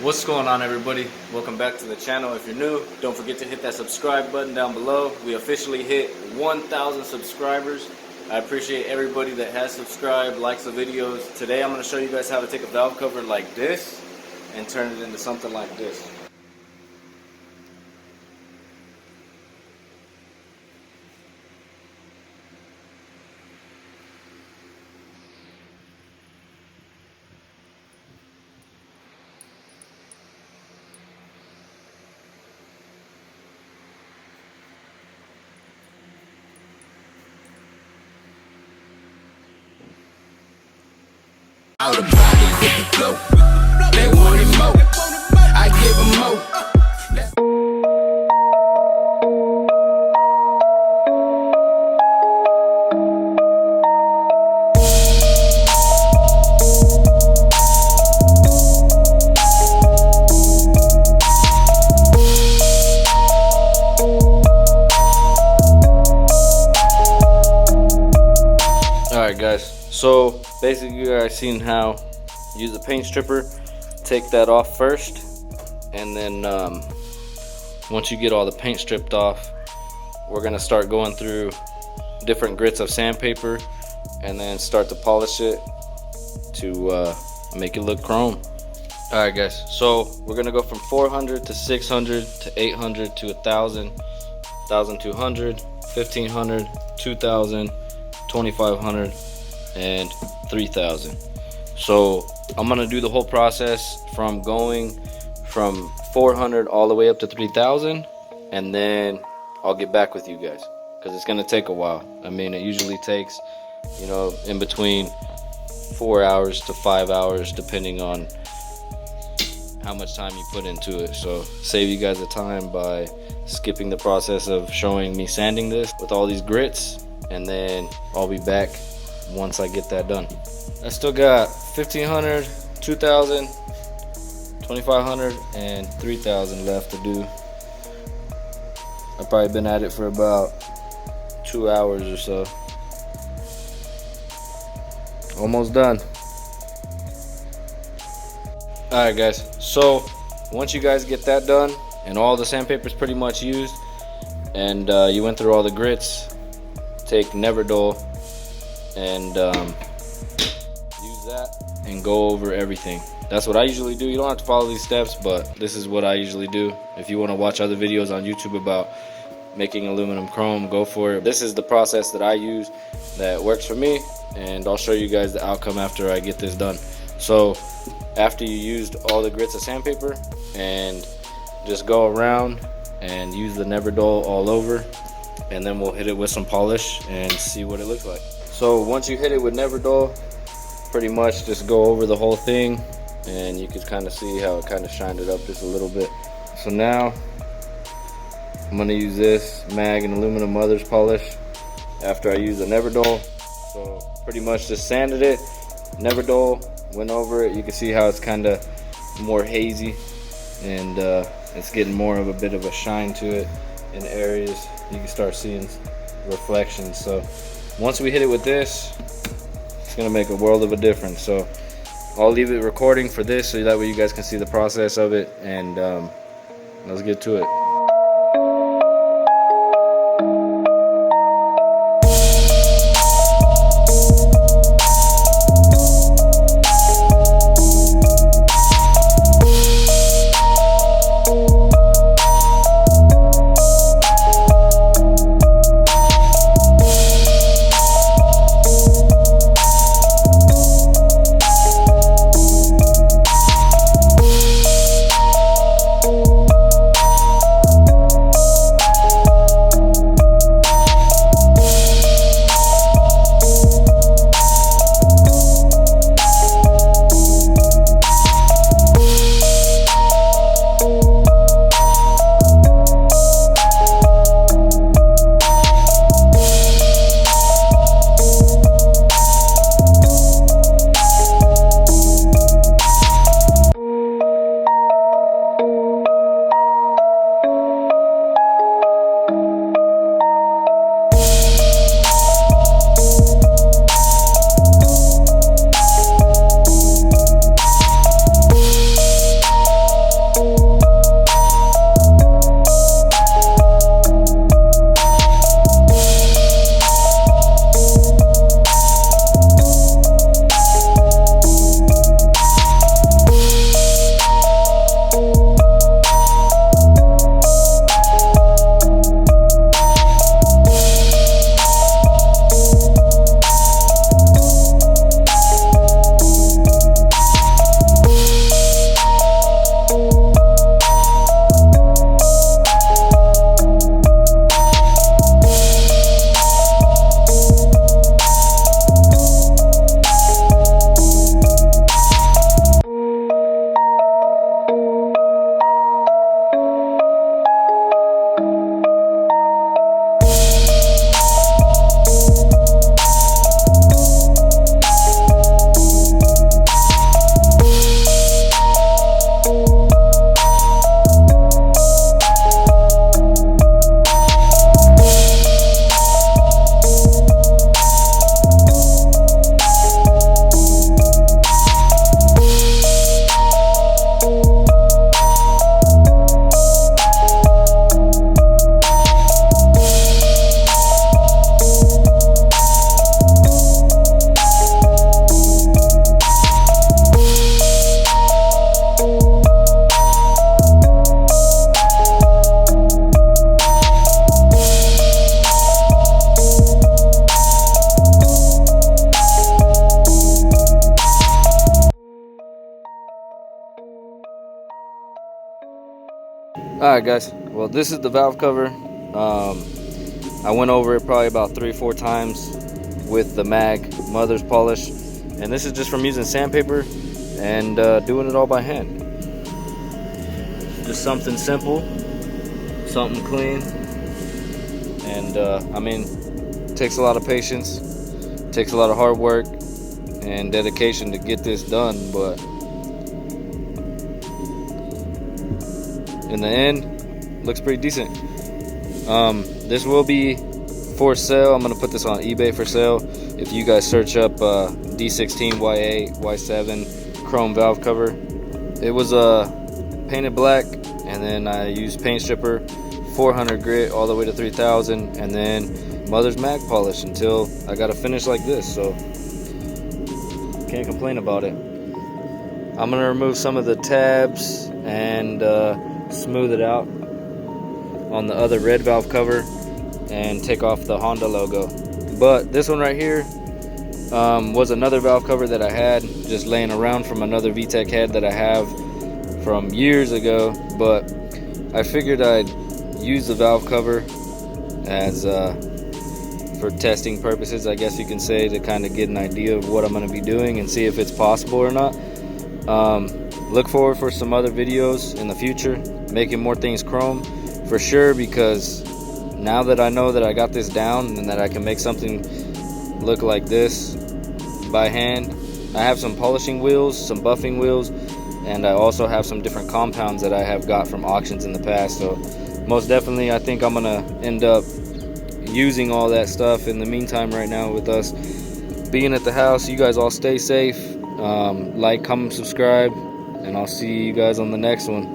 What's going on, everybody? Welcome back to the channel. If you're new, don't forget to hit that subscribe button down below. We officially hit 1,000 subscribers. I appreciate everybody that has subscribed, likes the videos. Today I'm going to show you guys how to take a valve cover like this and turn it into something like this. Out of pocket with the flow. They wanted more. I give them more. Alright guys, so basically you guys seen how use a paint stripper, take that off first, and then once you get all the paint stripped off, we're gonna start going through different grits of sandpaper and then start to polish it to make it look chrome. Alright guys, so we're gonna go from 400 to 600 to 800 to 1,000, 1,200, 1,500, 2,000, 2,500 and 3,000. So I'm gonna do the whole process from going from 400 all the way up to 3,000, and then I'll get back with you guys because it's gonna take a while. I mean, it usually takes, you know, in between 4 hours to 5 hours depending on how much time you put into it. So save you guys the time by skipping the process of showing me sanding this with all these grits, and then I'll be back once I get that done. I still got 1,500, 2,000, 2,500 and 3,000 left to do. I've probably been at it for about 2 hours or so. Almost done. Alright guys, so once you guys get that done and all the sandpaper is pretty much used and you went through all the grits, take Never Dull and use that and go over everything. That's what I usually do. You don't have to follow these steps, but this is what I usually do. If you want to watch other videos on YouTube about making aluminum chrome, go for it. This is the process that I use that works for me, and I'll show you guys the outcome after I get this done. So after you used all the grits of sandpaper, and just go around and use the Never Dull all over, and then we'll hit it with some polish and see what it looks like. So once you hit it with Never Dull, pretty much just go over the whole thing, and you can kind of see how it kind of shined it up just a little bit. So now I'm going to use this mag and aluminum mothers polish after I use the Never Dull. So pretty much just sanded it, Never Dull, went over it. You can see how it's kind of more hazy, and it's getting more of a bit of a shine to it in areas. You can start seeing reflections. So once we hit it with this, it's gonna make a world of a difference. So I'll leave it recording for this so that way you guys can see the process of it, and let's get to it. Alright guys, well this is the valve cover. I went over it probably about 3 or 4 times with the mag mother's polish, and this is just from using sandpaper and doing it all by hand. Just something simple, something clean, and I mean, it takes a lot of patience, takes a lot of hard work and dedication to get this done, but in the end, looks pretty decent. This will be for sale. I'm gonna put this on eBay for sale. If you guys search up D16Y7 chrome valve cover, it was painted black, and then I used paint stripper, 400 grit all the way to 3000, and then mother's mag polish until I got a finish like this. So can't complain about it. I'm gonna remove some of the tabs and smooth it out on the other red valve cover and take off the Honda logo. But this one right here was another valve cover that I had just laying around from another VTEC head that I have from years ago, but I figured I'd use the valve cover as for testing purposes, I guess you can say, to kind of get an idea of what I'm going to be doing and see if it's possible or not. Look forward for some other videos in the future, making more things chrome for sure, because now that I know that I got this down and that I can make something look like this by hand, I have some polishing wheels, some buffing wheels, and I also have some different compounds that I have got from auctions in the past. So most definitely I think I'm gonna end up using all that stuff. In the meantime, right now, with us being at the house, you guys all stay safe, like, comment, subscribe, and I'll see you guys on the next one.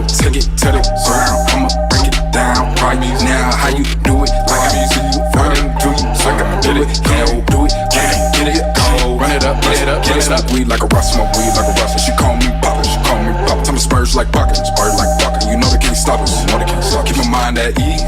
Take it to the ground, I'ma break it down right now. How you do it? Like I see you running, do you? So I can do it, can't do it, can't get it, go. Run it up, get it up, get it up. Weed like a rust, smoke weed like a rust. She call me Papa, she call me Papa. Tell me spurs like buckets, bird like bucket. You know they can't stop us, you know they can't stop. Keep my mind at ease.